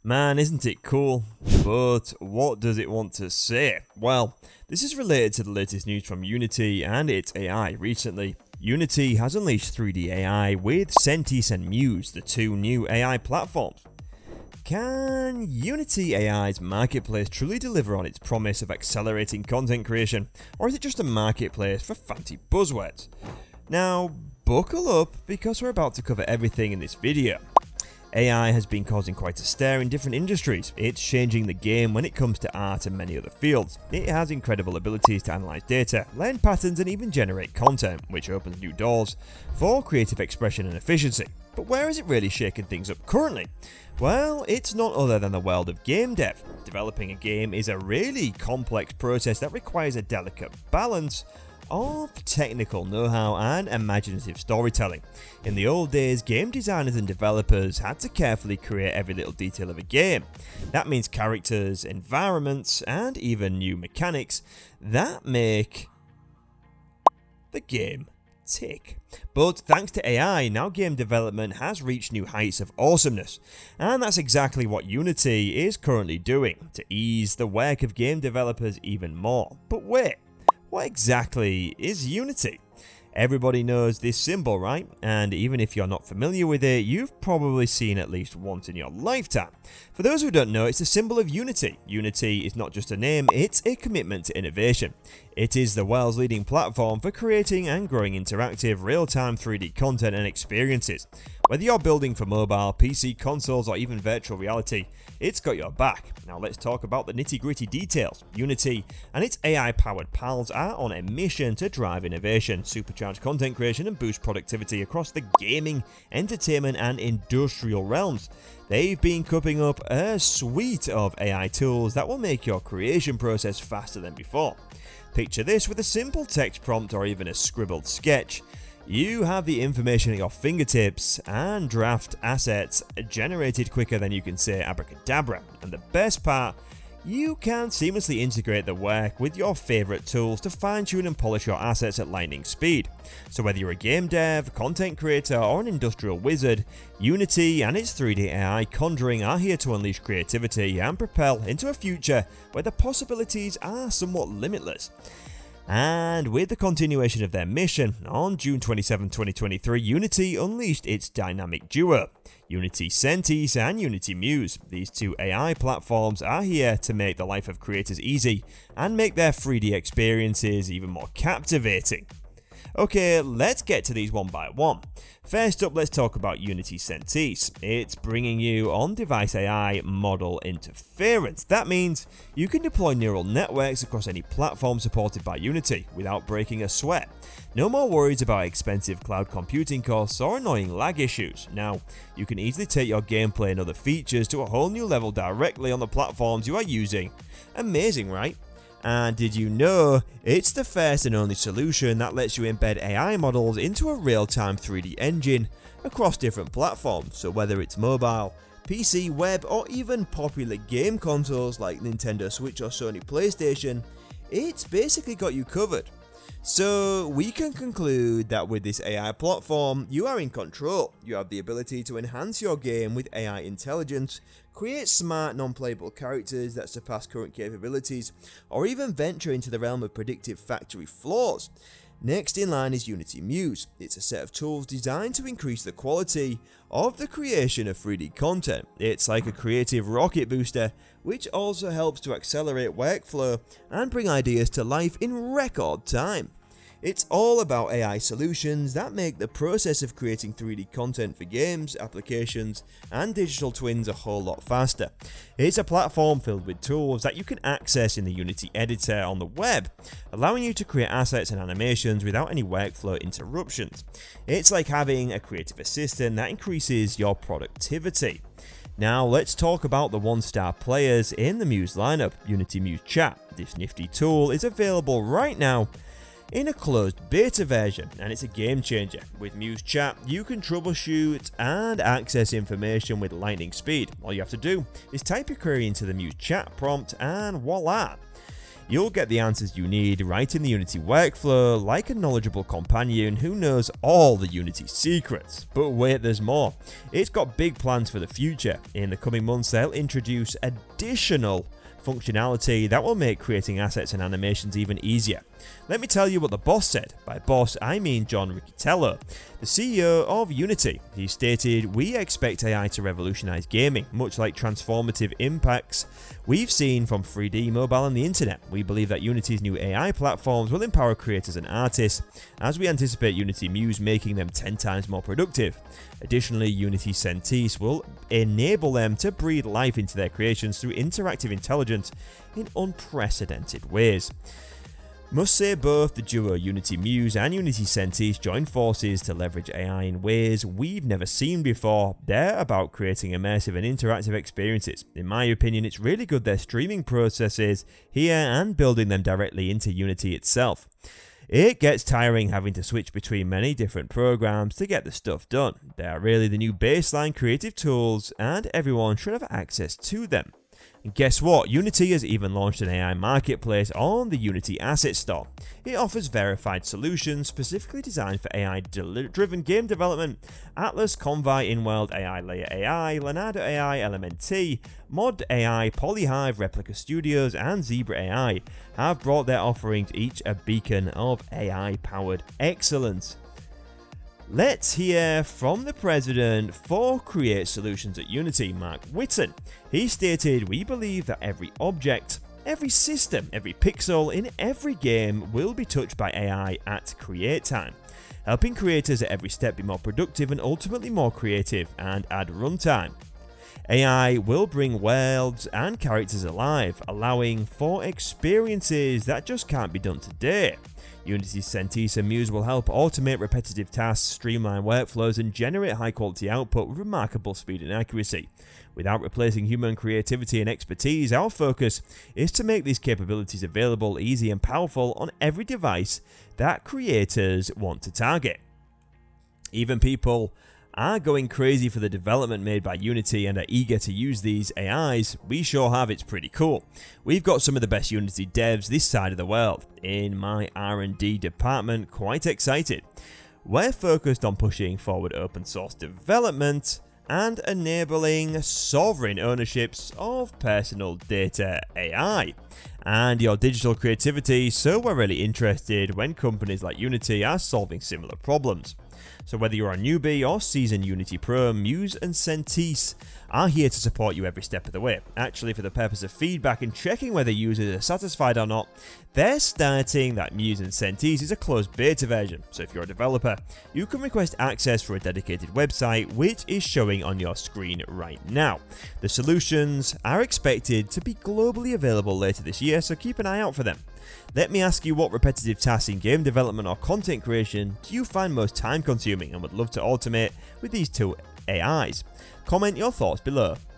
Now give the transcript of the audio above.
Man, isn't it cool? But what does it want to say? Well, this is related to the latest news from Unity and its AI recently. Unity has unleashed 3D AI with Sentis and Muse, the two new AI platforms. Can Unity AI's marketplace truly deliver on its promise of accelerating content creation, or is it just a marketplace for fancy buzzwords? Now, buckle up because we're about to cover everything in this video. AI has been causing quite a stir in different industries. It's changing the game when it comes to art and many other fields. It has incredible abilities to analyze data, learn patterns and even generate content, which opens new doors for creative expression and efficiency. But where is it really shaking things up currently? Well, it's none other than the world of game dev. Developing a game is a really complex process that requires a delicate balance of technical know-how and imaginative storytelling. In the old days, game designers and developers had to carefully create every little detail of a game. That means characters, environments, and even new mechanics that make the game tick. But thanks to AI, now game development has reached new heights of awesomeness, and that's exactly what Unity is currently doing to ease the work of game developers even more. But wait, what exactly is Unity? Everybody knows this symbol, right? And even if you're not familiar with it, you've probably seen at least once in your lifetime. For those who don't know, it's a symbol of Unity. Unity is not just a name, it's a commitment to innovation. It is the world's leading platform for creating and growing interactive, real-time 3D content and experiences. Whether you're building for mobile, PC, consoles, or even virtual reality, it's got your back. Now let's talk about the nitty-gritty details. Unity and its AI-powered pals are on a mission to drive innovation, supercharge content creation, and boost productivity across the gaming, entertainment, and industrial realms. They've been cooking up a suite of AI tools that will make your creation process faster than before. Picture this with a simple text prompt or even a scribbled sketch. You have the information at your fingertips and draft assets generated quicker than you can say abracadabra. And the best part, you can seamlessly integrate the work with your favorite tools to fine-tune and polish your assets at lightning speed. So whether you're a game dev, content creator, or an industrial wizard, Unity and its 3D AI conjuring are here to unleash creativity and propel into a future where the possibilities are somewhat limitless. And with the continuation of their mission, on June 27, 2023, Unity unleashed its dynamic duo, Unity Sentis and Unity Muse. These two AI platforms are here to make the life of creators easy and make their 3D experiences even more captivating. Okay, let's get to these one by one. First up, let's talk about Unity Sentis. It's bringing you on-device AI model interference. That means you can deploy neural networks across any platform supported by Unity without breaking a sweat. No more worries about expensive cloud computing costs or annoying lag issues. Now, you can easily take your gameplay and other features to a whole new level directly on the platforms you are using. Amazing, right? And did you know it's the first and only solution that lets you embed AI models into a real-time 3D engine across different platforms, so whether it's mobile, PC, web, or even popular game consoles like Nintendo Switch or Sony PlayStation, it's basically got you covered. So we can conclude that with this AI platform, you are in control. You have the ability to enhance your game with AI intelligence, create smart non-playable characters that surpass current capabilities, or even venture into the realm of predictive factory floors. Next in line is Unity Muse. It's a set of tools designed to increase the quality of the creation of 3D content. It's like a creative rocket booster, which also helps to accelerate workflow and bring ideas to life in record time. It's all about AI solutions that make the process of creating 3D content for games, applications, and digital twins a whole lot faster. It's a platform filled with tools that you can access in the Unity editor on the web, allowing you to create assets and animations without any workflow interruptions. It's like having a creative assistant that increases your productivity. Now let's talk about the one-star players in the Muse lineup, Unity Muse Chat. This nifty tool is available right now in a closed beta version, and it's a game changer. With Muse Chat, you can troubleshoot and access information with lightning speed. All you have to do is type your query into the Muse Chat prompt and voila! You'll get the answers you need right in the Unity workflow, like a knowledgeable companion who knows all the Unity secrets. But wait, there's more. It's got big plans for the future. In the coming months, they'll introduce additional functionality that will make creating assets and animations even easier. Let me tell you what the boss said. By boss, I mean John Riccitiello, the CEO of Unity. He stated, "We expect AI to revolutionize gaming, much like transformative impacts we've seen from 3D, mobile and the internet. We believe that Unity's new AI platforms will empower creators and artists, as we anticipate Unity Muse making them 10 times more productive. Additionally, Unity Sentis will enable them to breathe life into their creations through interactive intelligence in unprecedented ways." Must say both the duo Unity Muse and Unity Sentis join forces to leverage AI in ways we've never seen before. They're about creating immersive and interactive experiences. In my opinion, it's really good they're streaming processes here and building them directly into Unity itself. It gets tiring having to switch between many different programs to get the stuff done. They are really the new baseline creative tools, and everyone should have access to them. And guess what? Unity has even launched an AI marketplace on the Unity Asset Store. It offers verified solutions specifically designed for AI-driven game development. Atlas, Convai, InWorld, AI Layer AI, Leonardo AI, LMNT, Mod AI, Polyhive, Replica Studios, and Zebra AI have brought their offerings each a beacon of AI-powered excellence. Let's hear from the president for Create Solutions at Unity, Mark Whitten. He stated, "We believe that every object, every system, every pixel in every game will be touched by AI at create time, helping creators at every step be more productive and ultimately more creative and add runtime. AI will bring worlds and characters alive, allowing for experiences that just can't be done today. Unity's Sentis and Muse will help automate repetitive tasks, streamline workflows, and generate high-quality output with remarkable speed and accuracy. Without replacing human creativity and expertise, our focus is to make these capabilities available, easy, and powerful on every device that creators want to target." Even people are going crazy for the development made by Unity and are eager to use these AIs. We sure have. It's pretty cool. We've got some of the best Unity devs this side of the world. In my R&D department, quite excited. We're focused on pushing forward open source development and enabling sovereign ownerships of personal data AI and your digital creativity, so we're really interested when companies like Unity are solving similar problems. So whether you're a newbie or seasoned Unity Pro, Muse and Sentis are here to support you every step of the way. Actually, for the purpose of feedback and checking whether users are satisfied or not, they're starting that Muse and Sentis is a closed beta version. So if you're a developer, you can request access for a dedicated website, which is showing on your screen right now. The solutions are expected to be globally available later this year, so keep an eye out for them. Let me ask you, what repetitive tasks in game development or content creation do you find most time consuming and would love to automate with these two AIs? Comment your thoughts below.